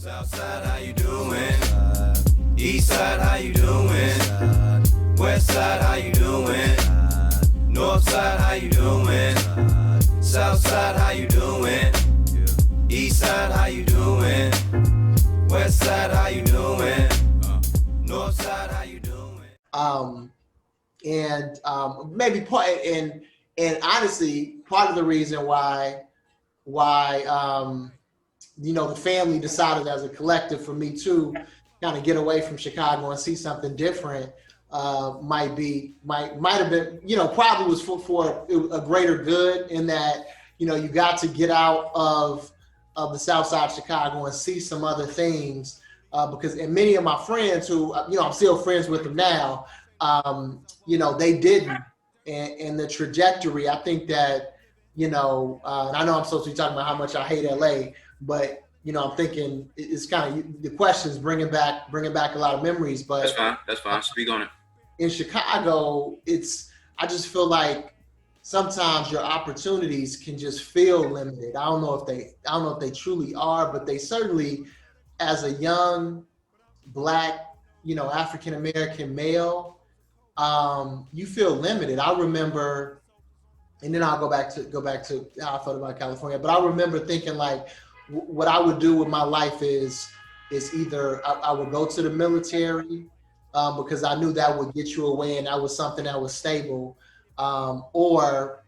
Southside, how you doing? Eastside, how you doing? Westside, how you doing? Northside, how you doing? Southside, how you doing? Eastside, how you doing? Westside, how you doing? Northside, how you doing? Maybe part and honestly, part of the reason why the family decided as a collective for me to kind of get away from Chicago and see something different might have been, probably was for a greater good, in that, you got to get out of the South Side of Chicago and see some other things, because many of my friends who, I'm still friends with them now, they didn't. And the trajectory, I think that, and I know I'm supposed to be talking about how much I hate LA, but I'm thinking it's kind of the questions bringing back a lot of memories. But that's fine. Speak on it. In Chicago, I just feel like sometimes your opportunities can just feel limited. I don't know if they truly are, but they certainly, as a young Black, African American male, you feel limited. I remember, and then I'll go back to how I felt about California. But I remember thinking, like, what I would do with my life is either I would go to the military, because I knew that would get you away and that was something that was stable, or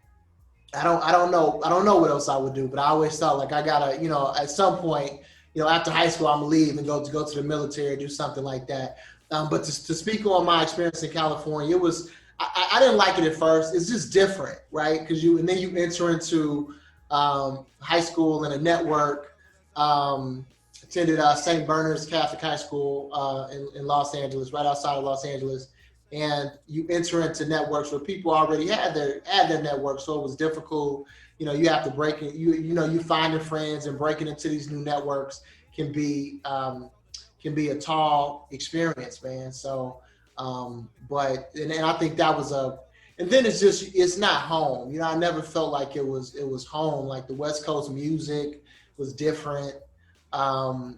I don't know what else I would do. But I always thought, like, I gotta, at some point, after high school, I'm gonna leave and go to the military, do something like that. But to speak on my experience in California, it was, I didn't like it at first. It's just different, right? Because then you enter into high school and a network. Attended St. Bernard's Catholic High School in Los Angeles, right outside of Los Angeles, and you enter into networks where people already had their network, so it was difficult. You have to break it. You finding friends and breaking into these new networks can be a tall experience, man. So, but I think that was and then it's not home. I never felt like it was home. Like, the West Coast music was different. I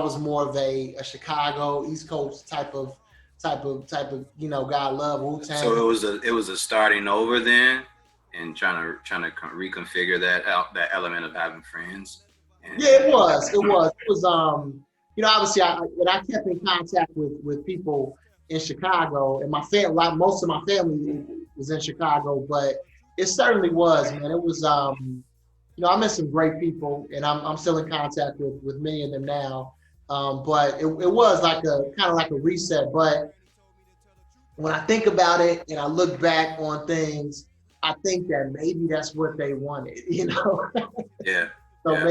was more of a Chicago, East Coast type of God love, Wu-Tang. So it was a starting over then, and trying to reconfigure that element of having friends. Yeah, it was. It was. Obviously, I kept in contact with people in Chicago, and my family, like most of my family, was in Chicago. But it certainly was, man. It was. I met some great people, and I'm still in contact with many of them now. But it was like kind of like a reset. But when I think about it and I look back on things, I think that maybe that's what they wanted, Yeah. So yeah.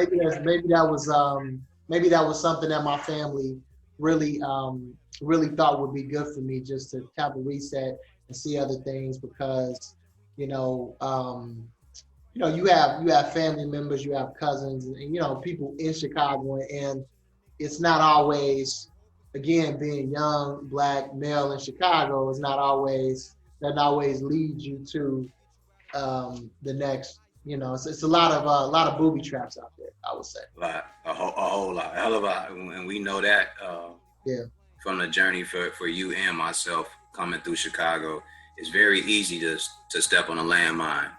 Maybe that was something that my family really thought would be good for me, just to have a reset and see other things, because you have family members, you have cousins, and people in Chicago, and it's not always, again, being young Black male in Chicago is not always leads you to the next. It's a lot of booby traps out there, I would say. A whole lot, a hell of a lot, and we know that from the journey for you and myself coming through Chicago. It's very easy to step on a landmine.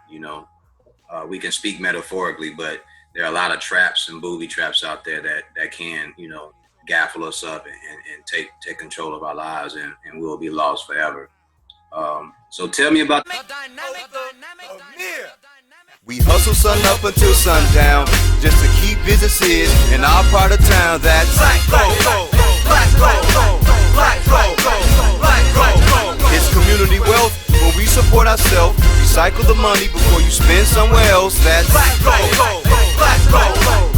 We can speak metaphorically, but there are a lot of traps and booby traps out there that can, gaffle us up and take control of our lives, and we'll be lost forever. So tell me about We hustle sun up until sundown, just to keep businesses in our part of town. That's Black Gold, Black Gold, Black Gold, Black Gold. It's community wealth when we support ourselves. Recycle the money before you spend somewhere else. That's Black Gold, Black Gold.